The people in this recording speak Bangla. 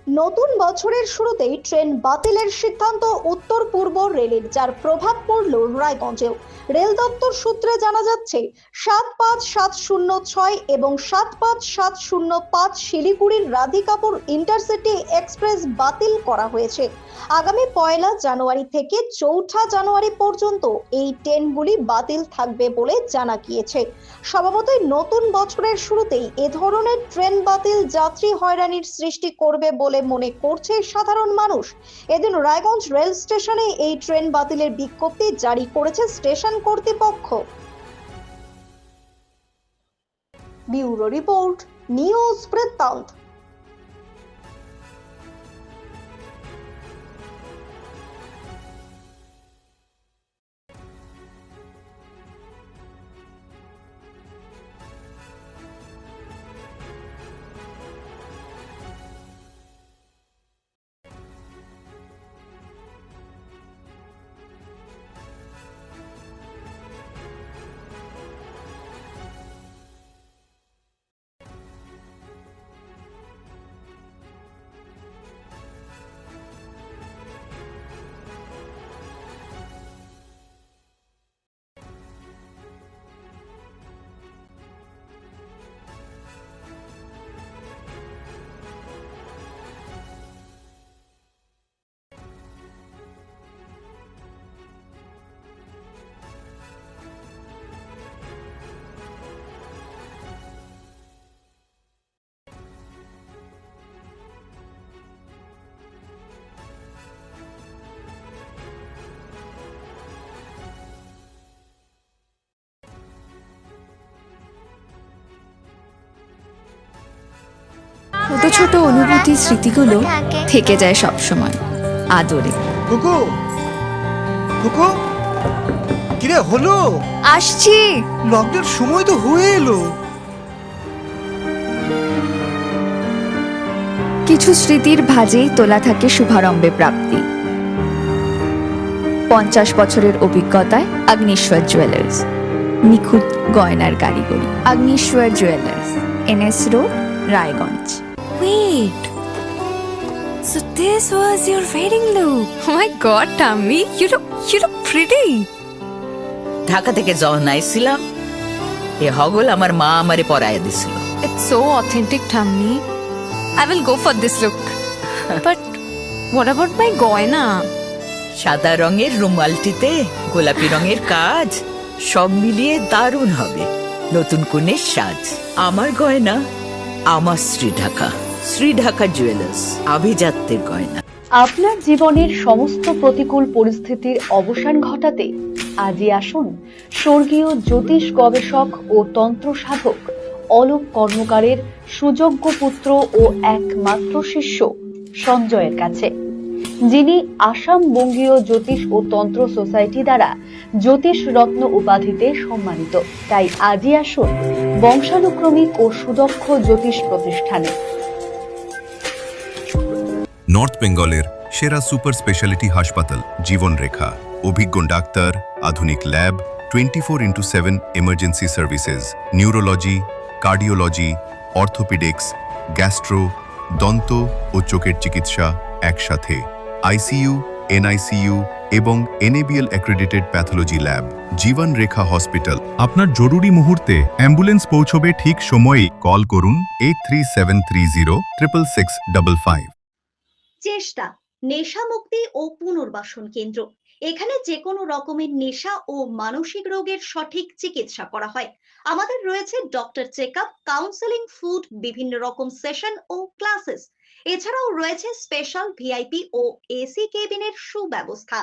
নতুন বছরের শুরুতেই ট্রেন বাতিলের সিদ্ধান্ত উত্তর পূর্ব রেলের, যার প্রভাব পড়ল রায়গঞ্জেও। রেল দপ্তর সূত্রে জানা যাচ্ছে ৭৫৭০৬ এবং ৭৫৭০৫ শিলিগুড়ির রাধিকাপুর ইন্টারসিটি এক্সপ্রেস বাতিল করা হয়েছে। আগামী ১লা জানুয়ারি থেকে ৪ঠা জানুয়ারি পর্যন্ত এই ট্রেনগুলি বাতিল থাকবে বলে জানা গিয়েছে। স্বভাবতই নতুন বছরের শুরুতেই এ ধরনের ট্রেন বাতিল যাত্রী হয়রানির সৃষ্টি করবে বলে মনে করছে সাধারণ মানুষ। এদিন রায়গঞ্জ রেল স্টেশনে এই ট্রেন বাতিলের বিজ্ঞপ্তি জারি করেছে স্টেশন কর্তৃপক্ষ। ব্যুরো রিপোর্ট, নিউজ বৃত্তান্ত। ছোট ছোট অনুভূতি, স্মৃতিগুলো থেকে যায় সব সময় আদরে। কুকু কুকু, কিরে হলো? আসছি। লকডাউন সময় তো হয়ে এলো। কিছু স্মৃতির ভাজেই তোলা থাকে শুভারম্ভে প্রাপ্তি। 50 বছরের অভিজ্ঞতায় আগ্নেশ্বর জুয়েলার্স, নিখুঁত গয়নার কারিগরি। Agneshwar jewellers, NS road, Raiganj. Wait. So this was your wedding look. Oh my god, Tammy, you look pretty. Dhaka থেকে যখন আইছিলাম, এ হগল আমার মা আমারে পরাইয়া দিছিল। It's so authentic, Tammy. I will go for this look. But what about my goina? সাদা রঙের রুমালটিতে গোলাপি রঙের কাজ, সব মিলিয়ে দারুণ হবে নতুন কনের সাজ। আমার গয়না আমার শ্রী ঢাকা জুয়েলার্স, আভিজাত্যের গয়না। আপনার জীবনের সমস্ত প্রতিকূল পরিস্থিতির অবসান ঘটাতে আজই আসুন স্বর্গীয় জ্যোতিষ গবেষক ও তন্ত্র সাধক অলোক কর্মকারের সুযোগ্য পুত্র ও একমাত্র শিষ্য সঞ্জয়ের কাছে, যিনি আসাম বঙ্গীয় জ্যোতিষ ও তন্ত্র সোসাইটি দ্বারা জ্যোতিষ রত্ন উপাধিতে সম্মানিত। তাই আজই আসুন বংশানুক্রমিক ও সুদক্ষ জ্যোতিষ প্রতিষ্ঠানে। নর্থ বেঙ্গলের সেরা সুপার স্পেশালিটি হাসপাতাল জীবন রেখা, অভিজ্ঞ ডাক্তার, আধুনিক lab, 24x7 emergency services, neurology, cardiology, orthopaedics, gastro, দন্ত ও চোখের চিকিৎসা একসাথে, ICU, NICU এবং NABL অ্যাক্রেডিটেড প্যাথোলজি ল্যাব। জীবন রেখা হসপিটাল। আপনার জরুরি মুহূর্তে অ্যাম্বুলেন্স পৌঁছবে ঠিক সময়েই। কল করুন 8373066655। চেষ্টা, নেশা মুক্তি ও পুনর্বাসন কেন্দ্র। এখানে যে কোনো রকমের নেশা ও মানসিক রোগের সঠিক চিকিৎসা করা হয়। আমাদের রয়েছে ডক্টর চেকআপ, কাউন্সেলিং, ফুড, বিভিন্ন রকম সেশন ও ক্লাসেস। এছাড়াও রয়েছে স্পেশাল VIP ও AC কেবিনের সুব্যবস্থা।